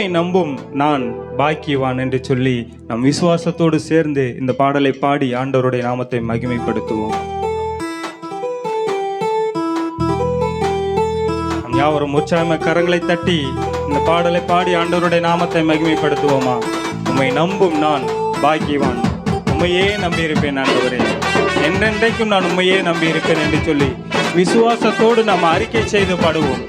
நம்பும் நான் பாக்கியவான் என்று சொல்லி நம் விசுவாசத்தோடு சேர்ந்து இந்த பாடலை பாடி ஆண்டவருடைய நாமத்தை மகிமைப்படுத்துவோம். நம் யாவரும் உற்சாகமாக கரங்களை தட்டி இந்த பாடலை பாடி ஆண்டவருடைய நாமத்தை மகிமைப்படுத்துவோமா? உம்மை நம்பும் நான் பாக்கியவான், உம்மையே நம்பியிருப்பேன் ஆண்டவரே, என்றென்றைக்கும் நான் உம்மையே நம்பியிருப்பேன் என்று சொல்லி விசுவாசத்தோடு நாம் அறிக்கை செய்து பாடுவோம்.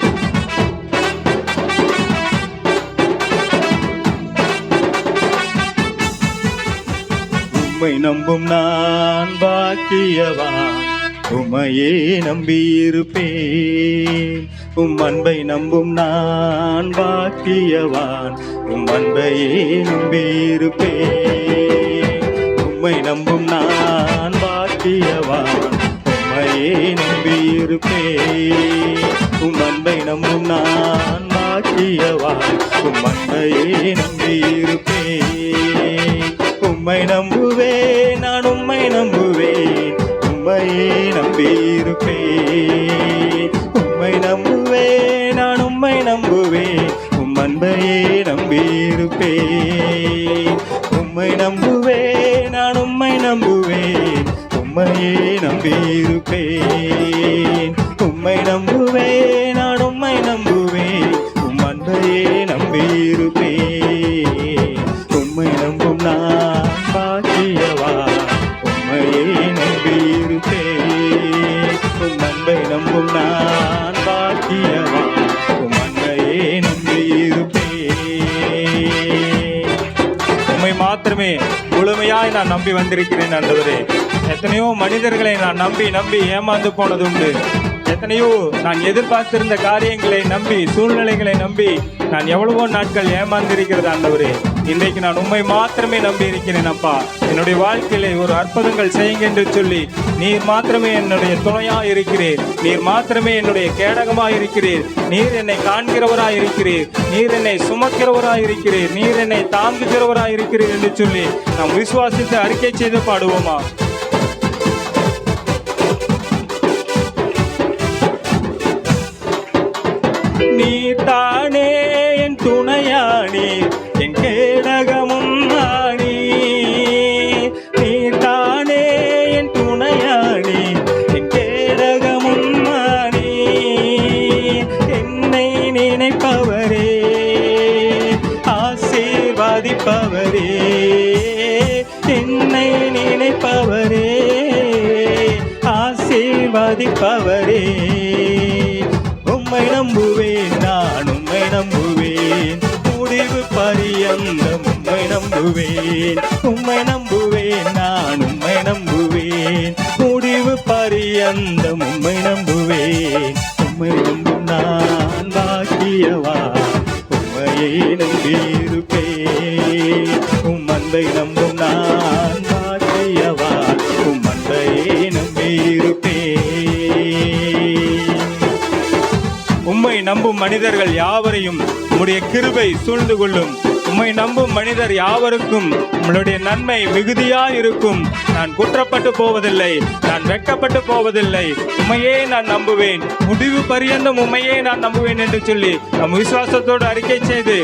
உம்மை நம்பும் நான் பாக்கியவான், உம்மையே நம்பியிருப்பேன். உம் அன்பை நம்பும் நான் பாக்கியவான், உம் அன்பையே நம்பியிருப்பேன். உம்மை நம்பும் நான் பாக்கியவான், உம்மையே நம்பியிருப்பேன். உம் அன்பை நம்பும் நான் பாக்கியவான், உம் அன்பையே நம்பியிருப்பேன். உம்மை நம்புவேன், நான் உம்மை நம்புவேன், உம்மையே நம்பியிருப்பேன். உம்மை நம்புவேன், நான் உம்மை நம்புவேன், உம் அன்பையே நம்பியிருப்பேன். உம்மை நம்புவேன், நான் உம்மை நம்புவேன், உம்மையே நம்பியிருப்பேன். உம்மை நம்புவேன், நான் உம்மை நம்புவேன், உம் அன்பையே நம்பியிருப்பேன். உம்மை நம்பும் நான் பாக்கியவான், உம்மையே நம்பியிருப்பேன். உம் அன்பை நம்பும் நான் பாக்கியவான், உம் அன்பையே நம்பியிருப்பேன். உம்மை மாத்திரமே முழுமையாய் நான் நம்பி வந்திருக்கிறேன் ஆண்டவரே. எத்தனையோ மனிதர்களை நான் நம்பி ஏமாந்து போனது உண்டு. எத்தனையோ நான் எதிர்பார்த்திருந்த காரியங்களை நம்பி, சூழ்நிலைகளை நம்பி நான் எவ்வளவோ நாட்கள் ஏமாந்திருக்கிறது ஆண்டவரே. இன்றைக்கு நான் உம்மை மாத்திரமே நம்பி இருக்கிறேன் அப்பா. என்னுடைய வாழ்க்கையிலே ஒரு அற்புதங்கள் செய்யுங்க என்று சொல்லி நீர் மாத்திரமே என்னுடைய துணையாக இருக்கிறீர். நீர் மாத்திரமே என்னுடைய கேடகமாக இருக்கிறீர். நீர் என்னை காண்கிறவராய் இருக்கிறீர். நீர் என்னை சுமக்கிறவராய் இருக்கிறீர். நீர் என்னை தாங்குகிறவராய் இருக்கிறீர் என்று சொல்லி நாம் விசுவாசித்து அறிக்கை செய்து பாடுவோமா? நீர் தானே என் துணையானி, என் கேடகமும் ஆணி. நீர் தானே என் துணையானி, என் கேடகமும் ஆணி. என்னை நினைப்பவரே, ஆசீர்வதிப்பவரே, என்னை நினைப்பவரே, ஆசீர்வதிப்பவரே. உம்மை நம்புவேன், நான் உம்மை நம்புவேன், முடிவு பரியந்தம் உம்மை நம்புவேன். உம்மை நம்புவேன், நான் உம்மை நம்புவேன், முடிவு பரியந்தம் உம்மை நம்புவேன். உம்மை நம்பும் நான் பாக்கியவான், உம்மையே நம்பியிருப்பேன். உம் அன்பை நம்பும் நான் பாக்கியவான், உம் அன்பையே நம்பியிருப்பேன். உம்மை நம்பும் மனிதர்கள் யாவரையும் உம்முடைய கிருபை சூழ்ந்து கொள்ளும். உம்மை நம்பும் மனிதர் யாவருக்கும் உம்முடைய நன்மை மிகுதியாய் இருக்கும். நான் குற்றப்பட்டு போவதில்லை, நான் வெட்கப்பட்டு போவதில்லை. உம்மையே நான் நம்புவேன், முடிவு பரியந்தம் உம்மையே நான் நம்புவேன் என்று சொல்லி நம் விசுவாசத்தோடு அறிக்கை செய்து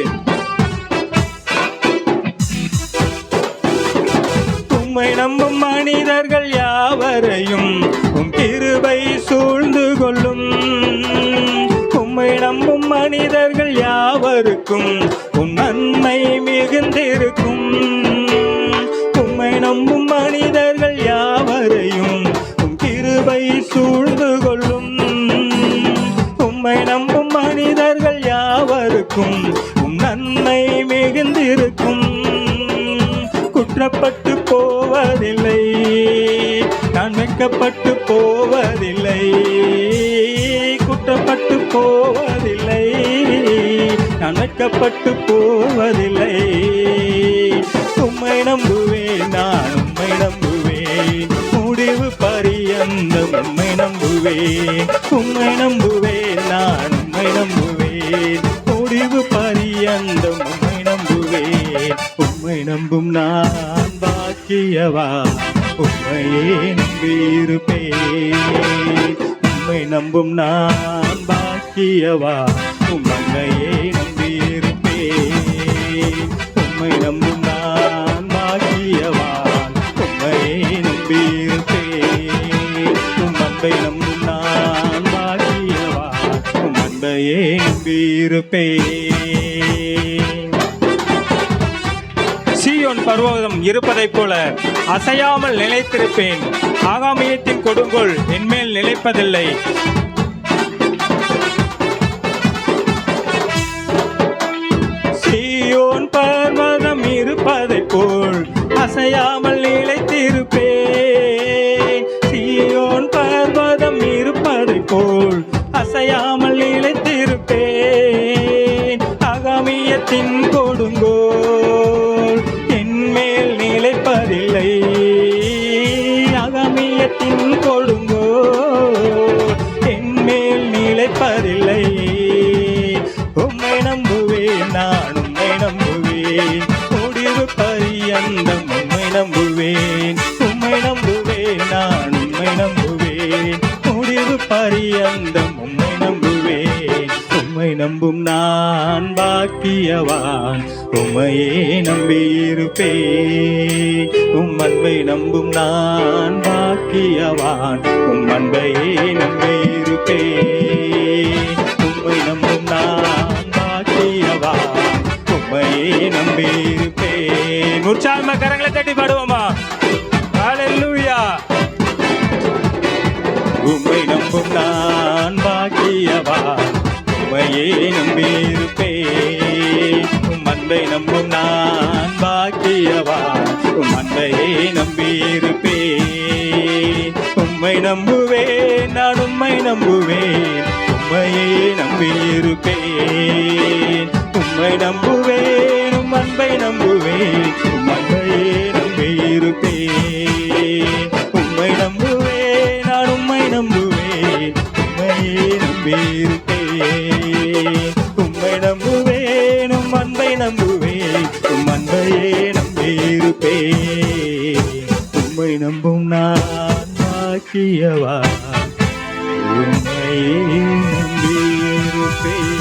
உம்மை நம்பும் மனிதர்கள் யாவரையும் உம் கிருபை சூழ்ந்து கொள்ளும். உம்மை நம்பும் மனிதர்கள் யாவருக்கும் உம் நன்மை மிகுந்திருக்கும். உம்மை நம்பும் மனிதர்கள் யாவரையும் உம் கிருபை சூழ்ந்து கொள்ளும். உம்மை நம்பும் மனிதர்கள் யாவருக்கும் உம் நன்மை மிகுந்திருக்கும். குற்றப்பட்டு போவதில்லை, நான் வெட்கப்பட்டு போவதில்லை. குற்றப்பட்டு போவதில்லை, நான் வெட்கப்பட்டு போவதில்லை. உம்மை நம்புவேன், நான் உம்மை நம்புவேன், முடிவு பரியந்தம் உம்மை நம்புவேன். உம்மை நம்புவேன், நான் உம்மை நம்புவேன், முடிவு பரியந்தம் உம்மை நம்புவேன். உம்மை நம்பும் நான் பாக்கியவான், உம்மையே நம்பியிருப்பேன். உம்மை நம்பும் நான் பாக்கியவான், உம் அன்னையே நம்பியிருப்பேன். இருப்பதைப் போல அசையாமல் நிலைத்திருப்பேன். ஆகாமியத்தின் கொடுங்கோல் என்மேல் நிலைப்பதில்லை. சீயோன் பர்வதம் இருப்பதைப் போல் அசையாமல் நிலைத்திருப்பேன். சீயோன் பர்வதம் இருப்பதைப் போல் அசையாமல் நிலைத்திருப்பேன். ஆகாமியத்தின் கொடுங்கோல் என்மேல் நிலைப்பதில்லை. ஆகாமியத்தின் கொடுங்கோல் என்மேல் நிலைப்பதில்லை. உம்மை நம்புவேன், நான் உம்மை நம்புவேன், முடிவு பரியந்தம் உம்மை நம்புவேன். உம்மை நம்புவேன், நான் உம்மை நம்புவேன், முடிவு பரியந்தம் உம்மை நம்புவேன். உம்மை நம்பும் நான் பாக்கியவான், உம்மையே நம்பியிருப்பேன். உம் அன்பை நம்பும் நான் பாக்கியவான், உம் அன்பையே நம்பியிருப்பேன். உம்மை நம்பும் நான் பாக்கியவான், உம்மையே நம்பியிருப்பேன். உற்சாகமா கரங்களை தட்டி பாடுவோமா? ஹல்லேலூயா. உம்மை நம்பும் நான் பாக்கியவான், உம்மையே நம்பியிருப்பேன். உம் அன்பை நம்பும் நான் பாக்கியவான், உம் அன்பையே நம்பியிருப்பேன். உம்மை நம்புவேன், நான் உம்மை நம்புவேன், உம்மையே நம்பியிருப்பேன். உம்மை நம்புவேன், உம் அன்பை நம்புவேன், உம் அன்பையே நம்பியிருப்பேன். உம்மை நம்புவேன், நான் உம்மை நம்புவேன், உம்மையே நம்பியிருப்பேன். உம்மை நம்புவேன், உம் அன்பை நம்புவேன், உம் அன்பையே நம்பியிருப்பேன். உம்மை நம்பும் நான் பாக்கியவான், உம்மையே நம்பியிருப்பேன்.